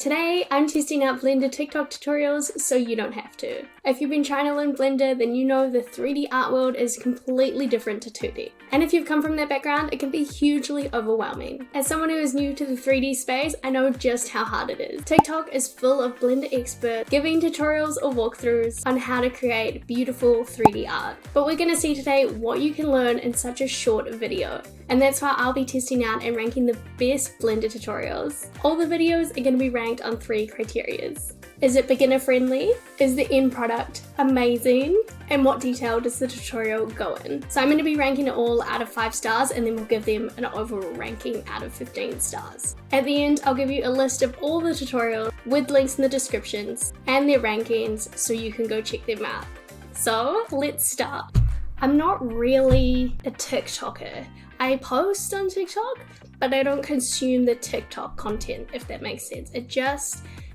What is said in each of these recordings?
Today, I'm testing out Blender TikTok tutorials so you don't have to. If you've been trying to learn Blender, then you know the 3D art world is completely different to 2D. And if you've come from that background, it can be hugely overwhelming. As someone who is new to the 3D space, I know just how hard it is. TikTok is full of Blender experts giving tutorials or walkthroughs on how to create beautiful 3D art. But we're gonna see today what you can learn in such a short video. And that's why I'll be testing out and ranking the best Blender tutorials. All the videos are going to be ranked on 3 criteria. Is it beginner friendly? Is the end product amazing? And what detail does the tutorial go in? So I'm going to be ranking it all out of 5 stars, and then we'll give them an overall ranking out of 15 stars. At the end, I'll give you a list of all the tutorials with links in the descriptions and their rankings so you can go check them out. So let's start. I'm not really a TikToker. I post on TikTok, but I don't consume the TikTok content, if that makes sense.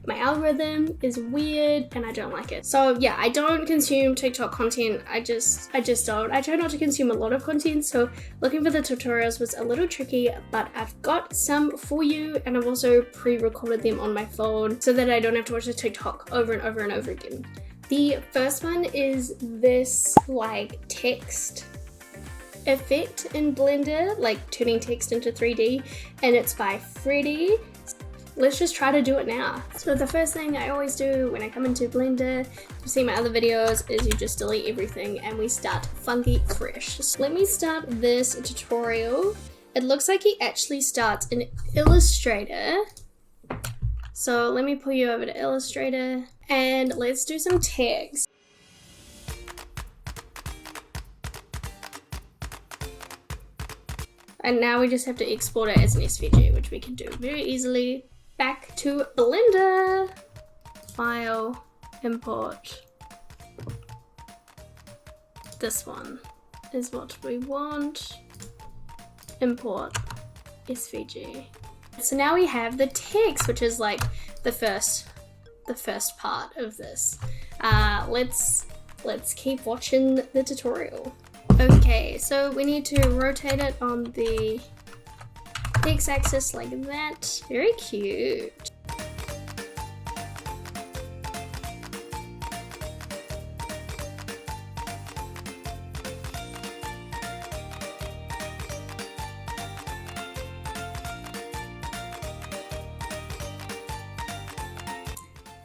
My algorithm is weird and I don't like it. So yeah, I don't consume TikTok content. I just don't. I try not to consume a lot of content, so looking for the tutorials was a little tricky, but I've got some for you, and I've also pre-recorded them on my phone so that I don't have to watch the TikTok over and over and over again. The first one is this like text effect in Blender, like turning text into 3D, and it's by Freddy. Let's just try to do it now. So the first thing I always do when I come into Blender, you see my other videos, is you just delete everything and we start funky fresh. So let me start this tutorial. It looks like he actually starts in Illustrator. So let me pull you over to Illustrator and let's do some tags. And now we just have to export it as an SVG, which we can do very easily. Back to Blender. File, import. This one is what we want. Import SVG. So now we have the text, which is like the first part of this. Let's keep watching the tutorial. Okay, so we need to rotate it on the x-axis like that. Very cute.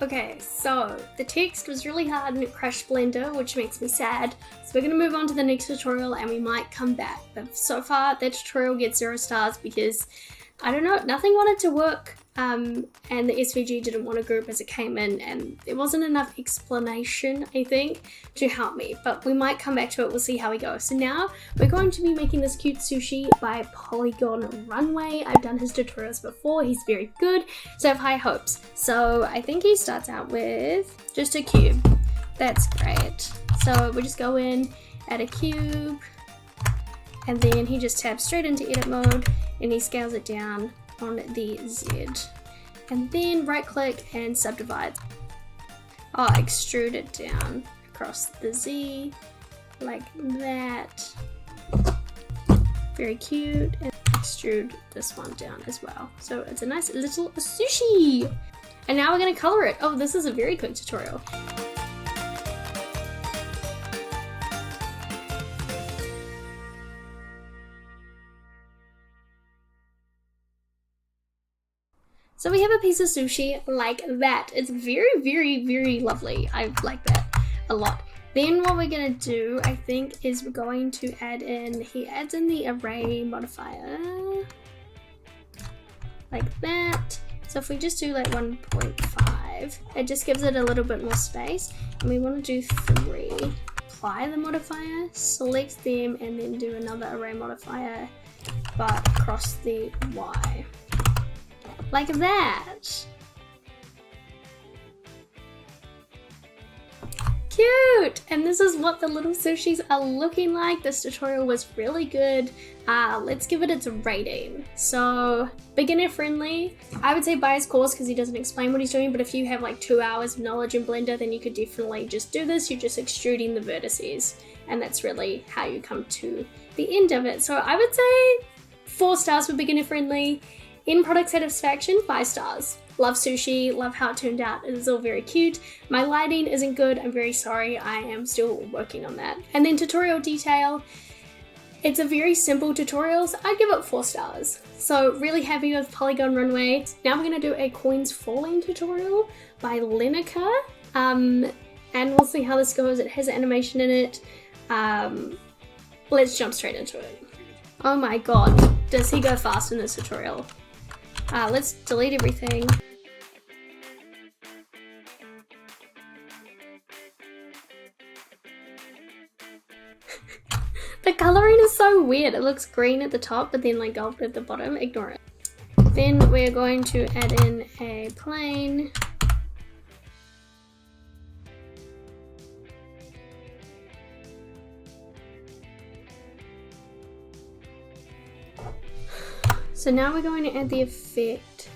Okay, so the text was really hard and it crashed Blender, which makes me sad. So we're gonna move on to the next tutorial and we might come back. But so far, that tutorial gets 0 stars because, I don't know, nothing wanted to work. And the SVG didn't want to group as it came in, and there wasn't enough explanation, I think, to help me. But we might come back to it, we'll see how we go. So now, we're going to be making this cute sushi by Polygon Runway. I've done his tutorials before, he's very good, so I have high hopes. So I think he starts out with just a cube. That's great. So we just go in, add a cube, and then he just tabs straight into edit mode, and he scales it down on the Z, and then right click and subdivide. I'll extrude it down across the Z like that. Very cute. And extrude this one down as well, so it's a nice little sushi. And now we're going to color it. Oh, this is a very quick tutorial. So we have a piece of sushi like that. It's very, very, very lovely. I like that a lot. Then what we're gonna do, I think, is we're going to add in, he adds in the array modifier. Like that. So if we just do like 1.5, it just gives it a little bit more space. And we wanna do 3. Apply the modifier, select them, and then do another array modifier, but across the Y. Like that. Cute! And this is what the little sushis are looking like. This tutorial was really good. Let's give it its rating. So, beginner friendly. I would say buy his course because he doesn't explain what he's doing, but if you have like 2 hours of knowledge in Blender, then you could definitely just do this. You're just extruding the vertices, and that's really how you come to the end of it. So I would say 4 stars for beginner friendly. In product satisfaction, 5 stars. Love sushi, love how it turned out. It is all very cute. My lighting isn't good, I'm very sorry. I am still working on that. And then tutorial detail. It's a very simple tutorial, so I give it 4 stars. So really happy with Polygon Runway. Now we're gonna do a coins falling tutorial by Lenica. And we'll see how this goes. It has an animation in it. Let's jump straight into it. Oh my god, does he go fast in this tutorial? Let's delete everything. The coloring is so weird. It looks green at the top, but then like gold at the bottom. Ignore it. Then we're going to add in a plane. So now we're going to add the effect.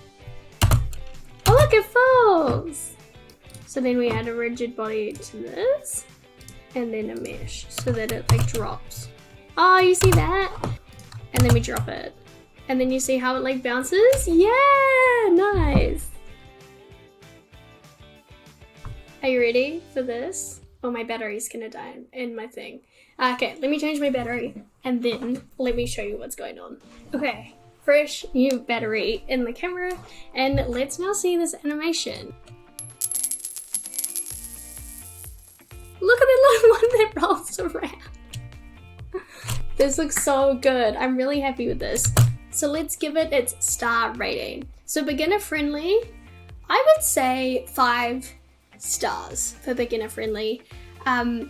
Oh look, it falls! So then we add a rigid body to this, and then a mesh, so that it like drops. Oh, you see that? And then we drop it. And then you see how it like bounces? Yeah, nice. Are you ready for this? Oh, my battery's gonna die in my thing. Okay, let me change my battery, and then let me show you what's going on. Okay. Fresh new battery in the camera, and let's now see this animation. Look at the little one that rolls around. This looks so good. I'm really happy with this. So let's give it its star rating. So beginner friendly, I would say 5 stars for beginner friendly.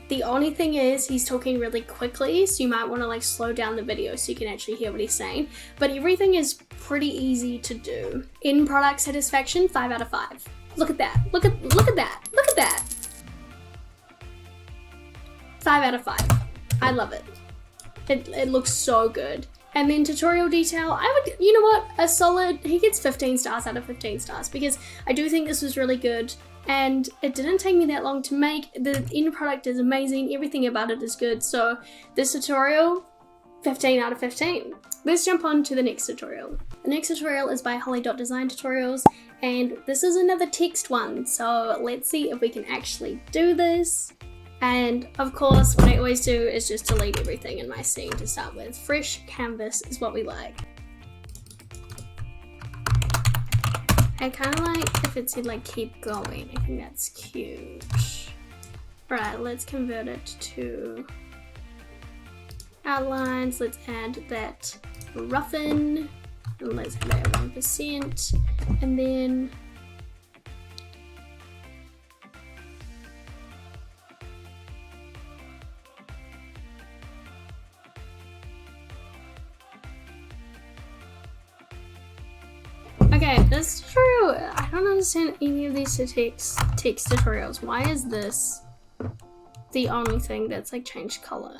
The only thing is he's talking really quickly, so you might want to like slow down the video so you can actually hear what he's saying. But everything is pretty easy to do. In product satisfaction, 5 out of 5. Look at that. Look at that. Look at that. 5 out of 5. I love it. It looks so good. And then tutorial detail, I would, you know what, a solid, he gets 15 stars out of 15 stars because I do think this was really good. And it didn't take me that long to make. The end product is amazing. Everything about it is good. So this tutorial, 15 out of 15. Let's jump on to the next tutorial. The next tutorial is by Holly.Design Tutorials, and this is another text one. So let's see if we can actually do this. And of course, what I always do is just delete everything in my scene to start with. Fresh canvas is what we like. I kind of like if it said like keep going. I think that's cute. Right, let's convert it to outlines. Let's add that roughen, and let's add that 1%, and then okay, this tutorial, I don't understand any of these text tutorials. Why is this the only thing that's like changed color?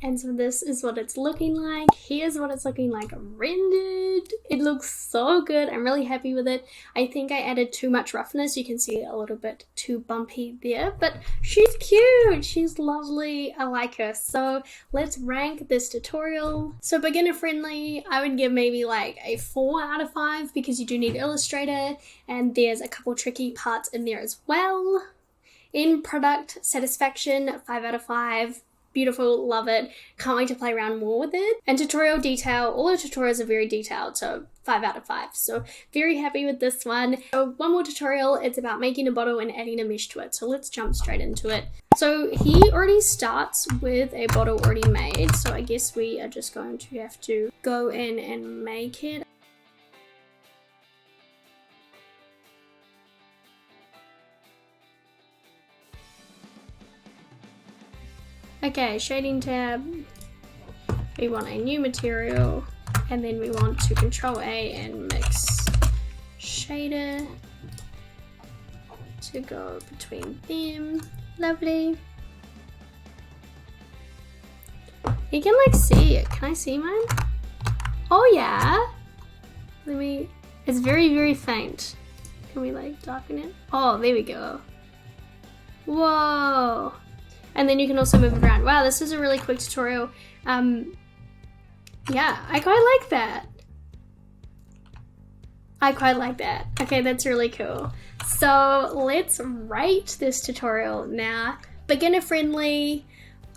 And so this is what it's looking like. Here's what it's looking like rendered. It looks so good. I'm really happy with it. I think I added too much roughness. You can see it a little bit too bumpy there, but she's cute. She's lovely. I like her. So let's rank this tutorial. So beginner friendly, I would give maybe like a 4 out of 5 because you do need Illustrator and there's a couple tricky parts in there as well. In product satisfaction, 5 out of 5. Beautiful, love it, can't wait to play around more with it. And tutorial detail, all the tutorials are very detailed, so 5 out of 5. So very happy with this one. So one more tutorial, it's about making a bottle and adding a mesh to it. So let's jump straight into it. So he already starts with a bottle already made, so I guess we are just going to have to go in and make it. Okay, shading tab, we want a new material, and then we want to Control A and mix shader to go between them. Lovely. You can like see it. Can I see mine? Oh yeah. It's very, very faint. Can we like darken it? Oh, there we go. Whoa. And then you can also move it around. Wow, this is a really quick tutorial. Yeah, I quite like that. I quite like that. Okay, that's really cool. So let's rate this tutorial now. Beginner friendly,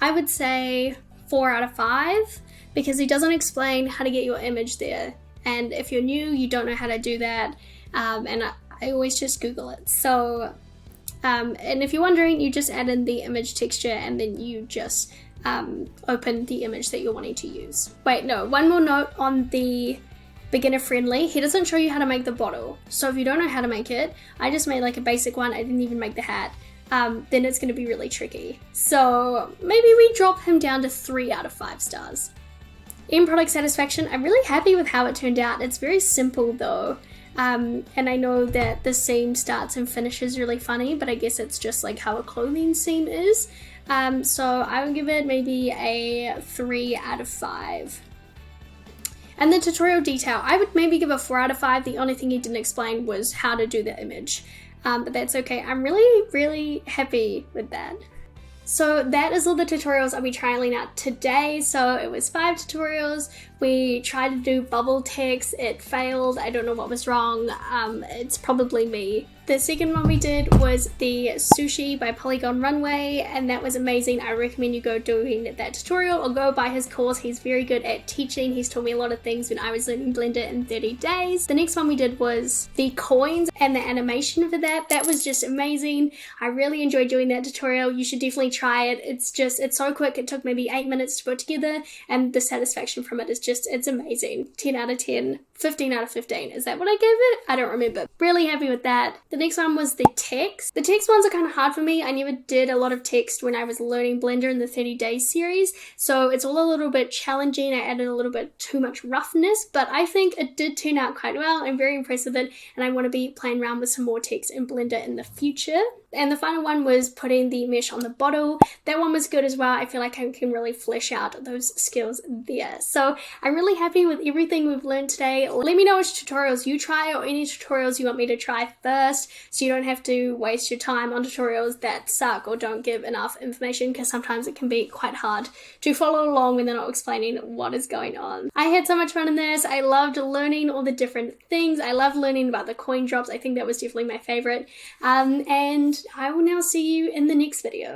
I would say 4 out of 5 because he doesn't explain how to get your image there. And if you're new, you don't know how to do that. And I always just Google it. So, and if you're wondering, you just add in the image texture and then you just open the image that you're wanting to use. Wait, no, one more note on the beginner friendly. He doesn't show you how to make the bottle. So if you don't know how to make it, I just made like a basic one. I didn't even make the hat. Then it's going to be really tricky. So maybe we drop him down to 3 out of 5 stars. In product satisfaction, I'm really happy with how it turned out. It's very simple though. And I know that the seam starts and finishes really funny, but I guess it's just like how a clothing seam is. So I would give it maybe a 3 out of 5. And the tutorial detail, I would maybe give a 4 out of 5. The only thing he didn't explain was how to do the image. But that's okay. I'm really, really happy with that. So that is all the tutorials I'll be trialing out today. So it was 5 tutorials. We tried to do bubble text. It failed. I don't know what was wrong. It's probably me. The second one we did was the sushi by Polygon Runway, and that was amazing. I recommend you go doing that tutorial or go buy his course. He's very good at teaching. He's taught me a lot of things when I was learning Blender in 30 days. The next one we did was the coins and the animation for that. That was just amazing. I really enjoyed doing that tutorial. You should definitely try it. It's so quick. It took maybe 8 minutes to put together, and the satisfaction from it is just, it's amazing. 10 out of 10, 15 out of 15. Is that what I gave it? I don't remember. Really happy with that. The next one was the text. The text ones are kind of hard for me. I never did a lot of text when I was learning Blender in the 30 days series, so it's all a little bit challenging. I added a little bit too much roughness, but I think it did turn out quite well. I'm very impressed with it, and I want to be playing around with some more text in Blender in the future. And the final one was putting the mesh on the bottle. That one was good as well. I feel like I can really flesh out those skills there. So I'm really happy with everything we've learned today. Let me know which tutorials you try or any tutorials you want me to try first, so you don't have to waste your time on tutorials that suck or don't give enough information, because sometimes it can be quite hard to follow along when they're not explaining what is going on. I had so much fun in this. I loved learning all the different things. I loved learning about the coin drops. I think that was definitely my favorite. And I will now see you in the next video.